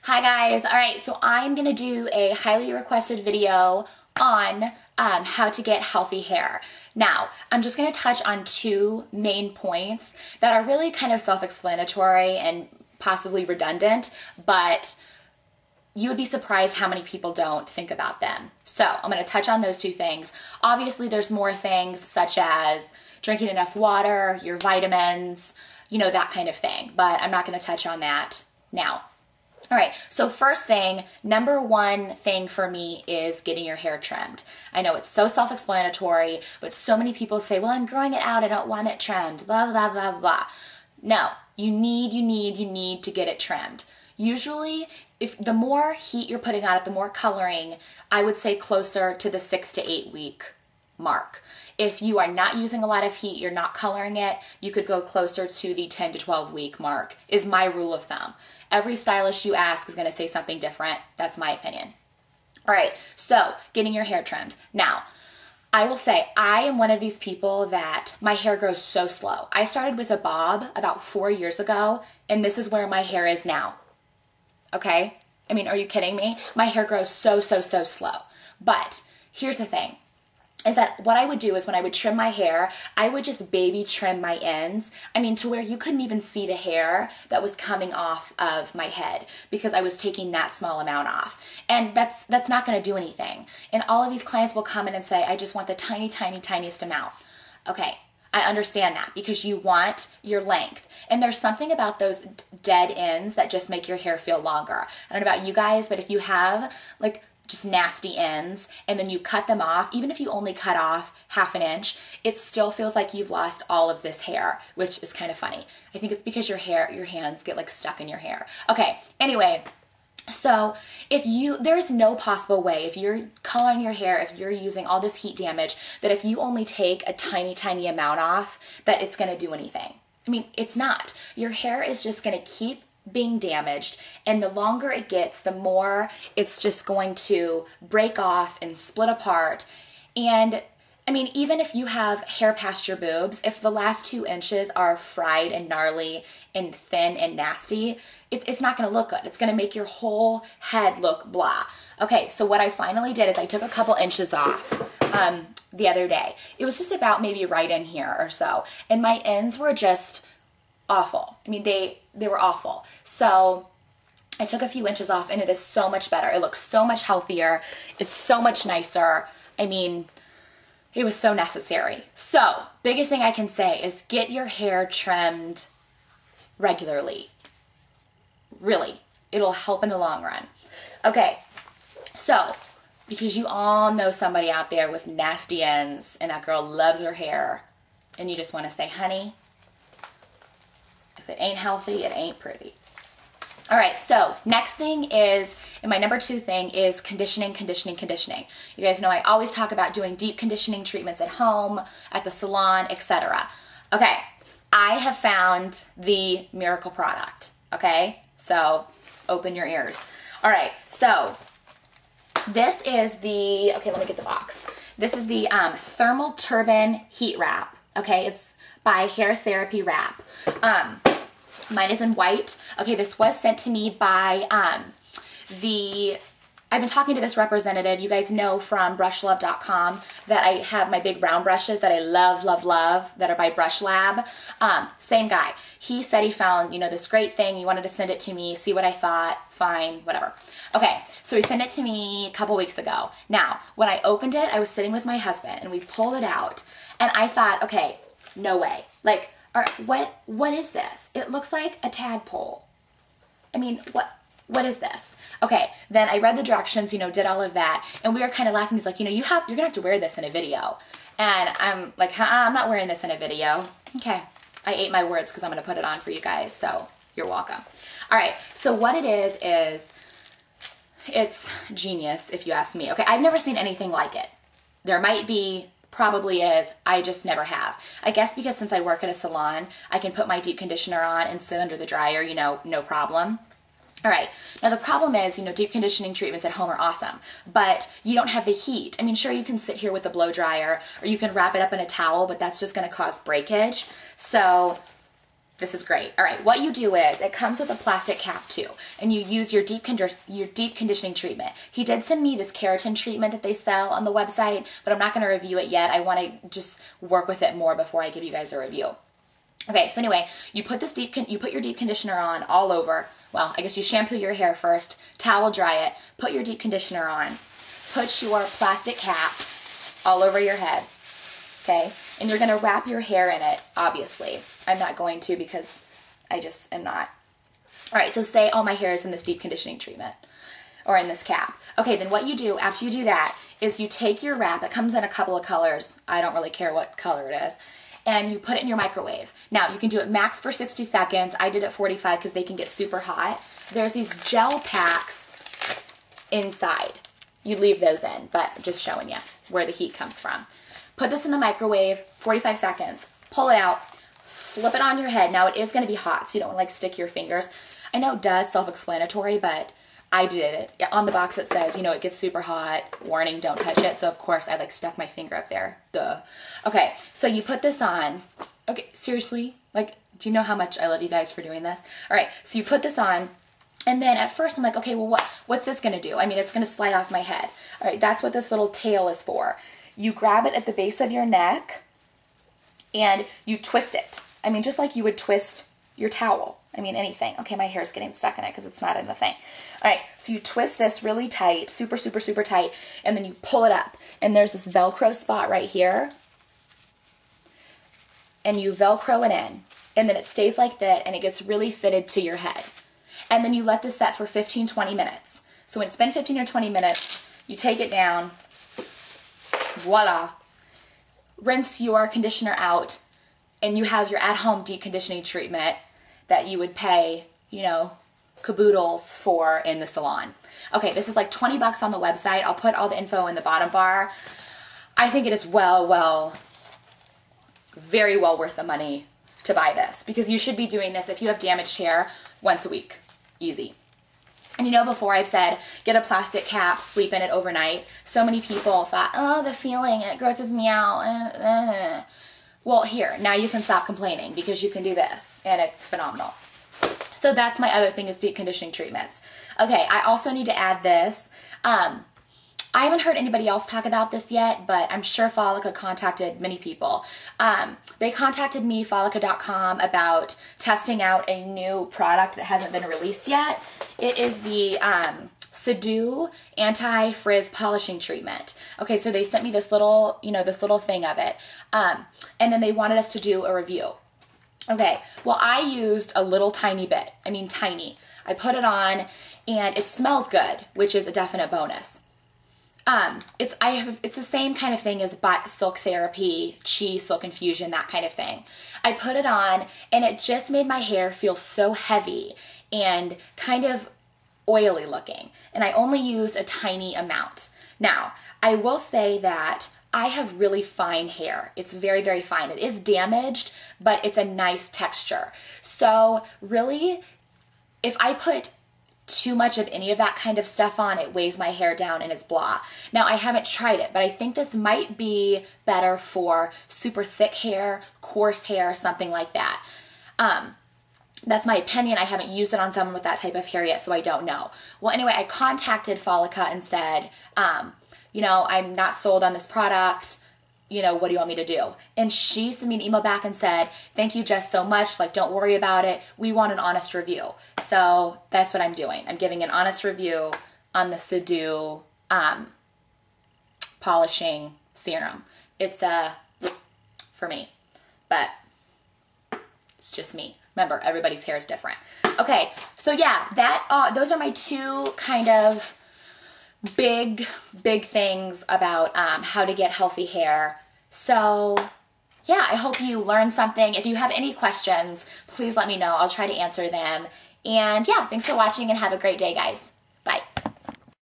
Hi guys, alright, so I'm going to do a highly requested video on how to get healthy hair. Now, I'm just going to touch on two main points that are really kind of self-explanatory and possibly redundant, but you would be surprised how many people don't think about them. So I'm going to touch on those two things. Obviously, there's more things such as drinking enough water, your vitamins, you know, that kind of thing, but I'm not going to touch on that now. All right, so first thing, number one thing for me is getting your hair trimmed. I know it's so self-explanatory, but so many people say, well, I'm growing it out, I don't want it trimmed, blah, blah, blah, blah. No, you need to get it trimmed. Usually, if the more heat you're putting on it, the more coloring, I would say closer to the 6 to 8 week mark. If you are not using a lot of heat, you're not coloring it, you could go closer to the 10 to 12 week mark is my rule of thumb. Every stylist you ask is going to say something different. That's my opinion. All right, so getting your hair trimmed. Now, I will say I am one of these people that my hair grows so slow. I started with a bob about 4 years ago, and this is where my hair is now. Okay? I mean, are you kidding me? My hair grows so slow. But here's the thing, is that what I would do is when I would trim my hair, I would just baby trim my ends. I mean, to where you couldn't even see the hair that was coming off of my head because I was taking that small amount off. And that's not gonna do anything. And all of these clients will come in and say, I just want the tiniest amount. Okay, I understand that because you want your length. And there's something about those dead ends that just make your hair feel longer. I don't know about you guys, but if you have like just nasty ends and then you cut them off, even if you only cut off half an inch, it still feels like you've lost all of this hair, which is kind of funny. I think it's because your hands get like stuck in your hair. Okay, anyway, so there's no possible way, if you're coloring your hair, if you're using all this heat damage, that if you only take a tiny amount off, that it's gonna do anything. I mean, it's not. Your hair is just gonna keep being damaged, and the longer it gets, the more it's just going to break off and split apart. And I mean, even if you have hair past your boobs, if the last 2 inches are fried and gnarly and thin and nasty, it's not going to look good. It's going to make your whole head look blah. Okay, so what I finally did is I took a couple inches off the other day. It was just about maybe right in here or so, and my ends were just awful. I mean, they were awful. So I took a few inches off and it is so much better. It looks so much healthier. It's so much nicer. I mean, it was so necessary. So, biggest thing I can say is get your hair trimmed regularly. Really, it'll help in the long run. Okay, so because you all know somebody out there with nasty ends and that girl loves her hair and you just want to say, honey, if it ain't healthy, it ain't pretty. All right, so next thing is, and my number 2 thing is conditioning. You guys know I always talk about doing deep conditioning treatments at home, at the salon, etc. Okay, I have found the miracle product, okay? So open your ears. All right, so this is the, okay, let me get the box. This is the Thermal Turban Heat Wrap, okay? It's by Hair Therapy Wrap. Mine is in white. Okay, this was sent to me by I've been talking to this representative. You guys know from brushlove.com that I have my big round brushes that I love that are by Brush Lab. Same guy. He said he found, you know, this great thing. He wanted to send it to me, see what I thought. Fine, whatever. Okay, so he sent it to me a couple weeks ago. Now, when I opened it, I was sitting with my husband and we pulled it out and I thought, okay, no way. Like, what is this? It looks like a tadpole. I mean, what is this? Okay, then I read the directions, you know, did all of that, and we were kind of laughing. He's like, you know, you're gonna have to wear this in a video. And I'm like, I'm not wearing this in a video. Okay, I ate my words because I'm gonna put it on for you guys, so you're welcome. All right, so what it is it's genius if you ask me. Okay, I've never seen anything like it. There might be, probably is, I just never have. I guess because since I work at a salon, I can put my deep conditioner on and sit under the dryer, you know, no problem. All right, now the problem is, you know, deep conditioning treatments at home are awesome, but you don't have the heat. I mean, sure, you can sit here with a blow dryer or you can wrap it up in a towel, but that's just gonna cause breakage. So This is great. All right, what you do is, it comes with a plastic cap too, and you use your deep conditioning treatment. He did send me this keratin treatment that they sell on the website, but I'm not gonna review it yet. I wanna just work with it more before I give you guys a review. Okay, so anyway, you put your deep conditioner on all over. Well, I guess you shampoo your hair first, towel dry it, put your deep conditioner on, put your plastic cap all over your head, okay? And you're gonna wrap your hair in it, obviously. I'm not going to because I just am not. All right, so say all my hair is in this deep conditioning treatment or in this cap. Okay, then what you do after you do that is you take your wrap, it comes in a couple of colors, I don't really care what color it is, and you put it in your microwave. Now, you can do it max for 60 seconds. I did it 45 because they can get super hot. There's these gel packs inside. You leave those in, but just showing you where the heat comes from. Put this in the microwave, 45 seconds, pull it out, flip it on your head. Now it is gonna be hot, so you don't wanna like stick your fingers. I know it does, self-explanatory, but I did it. On the box it says, you know, it gets super hot, warning, don't touch it. So of course I like stuck my finger up there, duh. Okay, so you put this on. Okay, seriously, like, do you know how much I love you guys for doing this? All right, so you put this on, and then at first I'm like, okay, well what's this gonna do? I mean, it's gonna slide off my head. All right, that's what this little tail is for. You grab it at the base of your neck and you twist it. I mean, just like you would twist your towel. I mean, anything. Okay, my hair's getting stuck in it because it's not in the thing. All right, so you twist this really tight, super, super, super tight, and then you pull it up. And there's this Velcro spot right here. And you Velcro it in. And then it stays like that, and it gets really fitted to your head. And then you let this set for 15, 20 minutes. So when it's been 15 or 20 minutes, you take it down, voila, rinse your conditioner out, and you have your at-home deep conditioning treatment that you would pay, you know, caboodles for in the salon. Okay, this is like 20 bucks on the website. I'll put all the info in the bottom bar. I think it is very well worth the money to buy this, because you should be doing this if you have damaged hair once a week. Easy. And you know, before I've said, get a plastic cap, sleep in it overnight. So many people thought, oh, the feeling, it grosses me out. Well, here, now you can stop complaining because you can do this, and it's phenomenal. So that's my other thing, is deep conditioning treatments. Okay, I also need to add this. I haven't heard anybody else talk about this yet, but I'm sure Follica contacted many people. They contacted me, Follica.com, about testing out a new product that hasn't been released yet. It is the Subdue Anti-Frizz Polishing Treatment. Okay, so they sent me this little, you know, this little thing of it. And then they wanted us to do a review. Okay, well, I used a little tiny bit. I mean, tiny. I put it on, and it smells good, which is a definite bonus. It's the same kind of thing as Silk Therapy, Chi, Silk Infusion, that kind of thing. I put it on, and it just made my hair feel so heavy and kind of oily looking. And I only used a tiny amount. Now, I will say that I have really fine hair. It's very, very fine. It is damaged, but it's a nice texture. So really, if I put too much of any of that kind of stuff on, it weighs my hair down and is blah. Now, I haven't tried it, but I think this might be better for super thick hair, coarse hair, something like that. That's my opinion. I haven't used it on someone with that type of hair yet, so I don't know. Well, anyway, I contacted Follica and said, you know, I'm not sold on this product. You know, what do you want me to do? And she sent me an email back and said, thank you, Jess, so much. Like, don't worry about it. We want an honest review. So that's what I'm doing. I'm giving an honest review on the Subdue polishing serum. It's for me, but it's just me. Remember, everybody's hair is different. Okay, so yeah, those are my two kind of big things about how to get healthy hair. So yeah, I hope you learned something. If you have any questions, please let me know. I'll try to answer them. And yeah, thanks for watching and have a great day, guys.